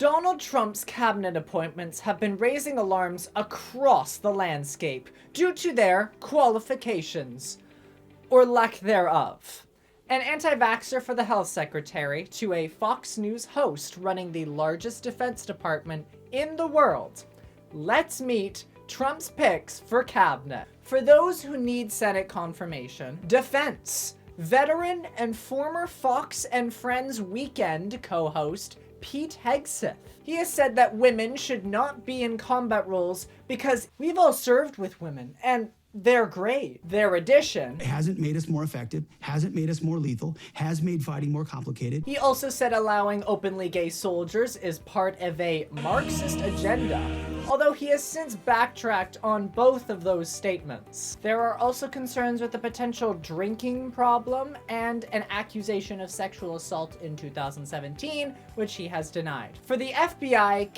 Donald Trump's cabinet appointments have been raising alarms across the landscape due to their qualifications, or lack thereof. An anti-vaxxer for the health secretary to a Fox News host running the largest defense department in the world. Let's meet Trump's picks for cabinet. For those who need Senate confirmation, defense. Veteran and former Fox and Friends Weekend co-host Pete Hegseth. He has said that women should not be in combat roles because we've all served with women and they're great. Their addition, it hasn't made us more effective, hasn't made us more lethal, has made fighting more complicated. He also said allowing openly gay soldiers is part of a Marxist agenda, although he has since backtracked on both of those statements. There are also concerns with the potential drinking problem and an accusation of sexual assault in 2017, which he has denied. For the FBI,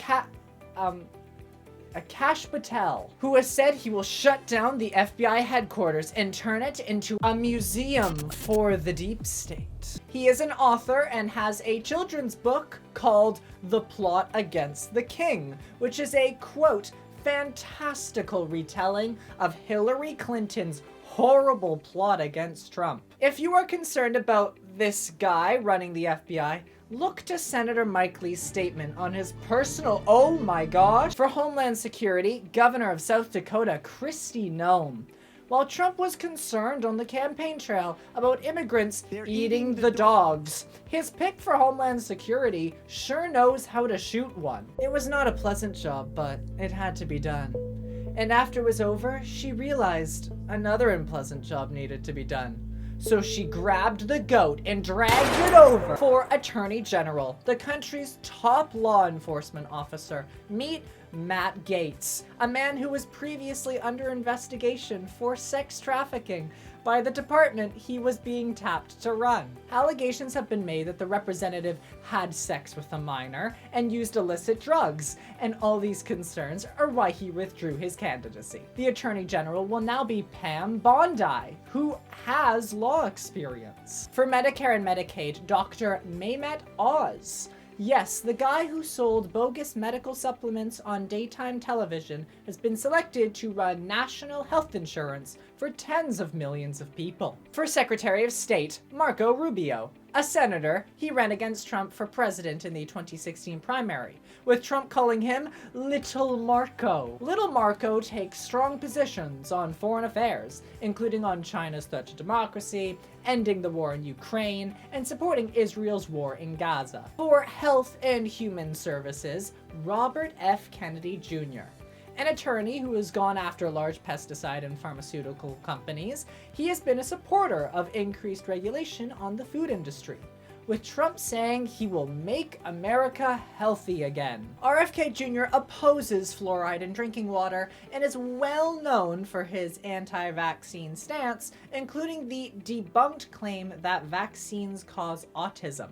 Akash Patel, who has said he will shut down the FBI headquarters and turn it into a museum for the deep state. He is an author and has a children's book called The Plot Against the King, which is a, quote, fantastical retelling of Hillary Clinton's horrible plot against Trump. If you are concerned about this guy running the FBI, look to Senator Mike Lee's statement on his personal, oh my gosh, for Homeland Security, Governor of South Dakota, Kristi Noem. While Trump was concerned on the campaign trail about immigrants eating the dogs, his pick for Homeland Security sure knows how to shoot one. It was not a pleasant job, but it had to be done. And after it was over, she realized another unpleasant job needed to be done. So she grabbed the goat and dragged it over for Attorney General, the country's top law enforcement officer. Meet Matt Gaetz, a man who was previously under investigation for sex trafficking by the department he was being tapped to run. Allegations have been made that the representative had sex with a minor and used illicit drugs, and all these concerns are why he withdrew his candidacy. The Attorney General will now be Pam Bondi, who has law experience. For Medicare and Medicaid, Dr. Mehmet Oz. Yes, the guy who sold bogus medical supplements on daytime television has been selected to run national health insurance for tens of millions of people. For Secretary of State, Marco Rubio. A senator, he ran against Trump for president in the 2016 primary, with Trump calling him Little Marco. Little Marco takes strong positions on foreign affairs, including on China's threat to democracy, ending the war in Ukraine, and supporting Israel's war in Gaza. For Health and Human Services, Robert F. Kennedy Jr. An attorney who has gone after large pesticide and pharmaceutical companies, he has been a supporter of increased regulation on the food industry, with Trump saying he will make America healthy again. RFK Jr. opposes fluoride in drinking water and is well known for his anti-vaccine stance, including the debunked claim that vaccines cause autism.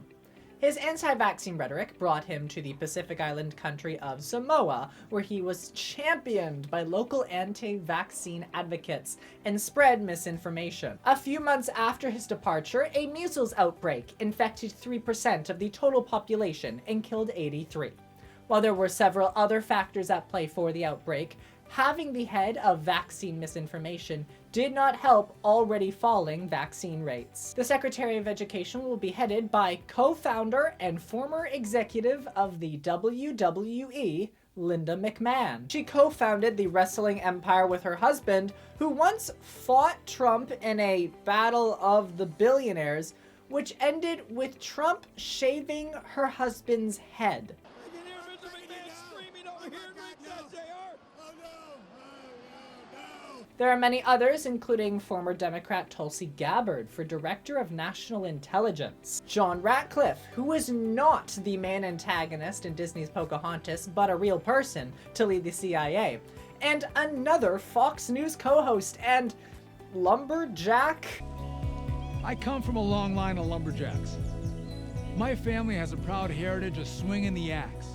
His anti-vaccine rhetoric brought him to the Pacific Island country of Samoa, where he was championed by local anti-vaccine advocates and spread misinformation. A few months after his departure, a measles outbreak infected 3% of the total population and killed 83. While there were several other factors at play for the outbreak, having the head of vaccine misinformation did not help already falling vaccine rates. The Secretary of Education will be headed by co-founder and former executive of the WWE, Linda McMahon. She co-founded the wrestling empire with her husband, who once fought Trump in a battle of the billionaires, which ended with Trump shaving her husband's head. There are many others, including former Democrat Tulsi Gabbard for Director of National Intelligence, John Ratcliffe, who was not the main antagonist in Disney's Pocahontas, but a real person to lead the CIA, and another Fox News co-host and lumberjack. I come from a long line of lumberjacks. My family has a proud heritage of swinging the axe.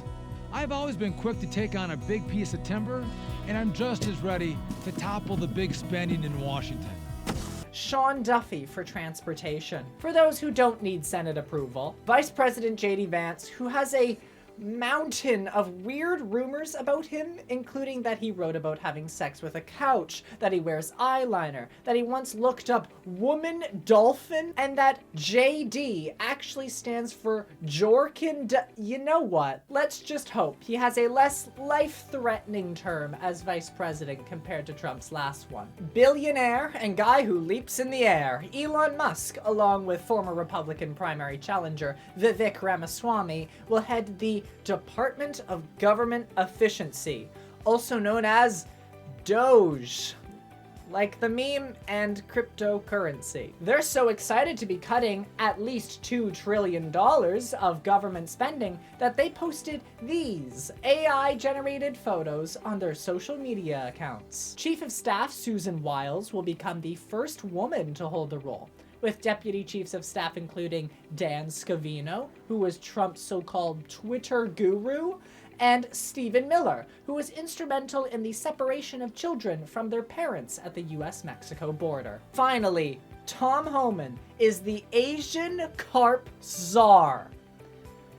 I've always been quick to take on a big piece of timber, and I'm just as ready to topple the big spending in Washington. Sean Duffy for transportation. For those who don't need Senate approval, Vice President J.D. Vance, who has a mountain of weird rumors about him, including that he wrote about having sex with a couch, that he wears eyeliner, that he once looked up woman dolphin, and that JD actually stands for Jorkin. You know what? Let's just hope he has a less life-threatening term as vice president compared to Trump's last one. Billionaire and guy who leaps in the air, Elon Musk, along with former Republican primary challenger Vivek Ramaswamy, will head the Department of Government Efficiency, also known as Doge, like the meme and cryptocurrency. They're so excited to be cutting at least $2 trillion of government spending that they posted these AI-generated photos on their social media accounts. Chief of Staff Susan Wiles will become the first woman to hold the role, with deputy chiefs of staff including Dan Scavino, who was Trump's so-called Twitter guru, and Stephen Miller, who was instrumental in the separation of children from their parents at the US-Mexico border. Finally, Tom Homan is the Asian carp czar.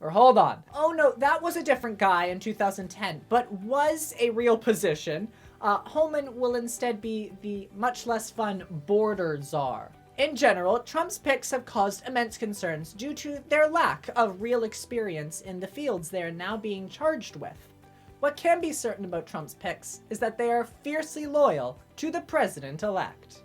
Or hold on. Oh no, that was a different guy in 2010, but was a real position. Homan will instead be the much less fun border czar. In general, Trump's picks have caused immense concerns due to their lack of real experience in the fields they are now being charged with. What can be certain about Trump's picks is that they are fiercely loyal to the president-elect.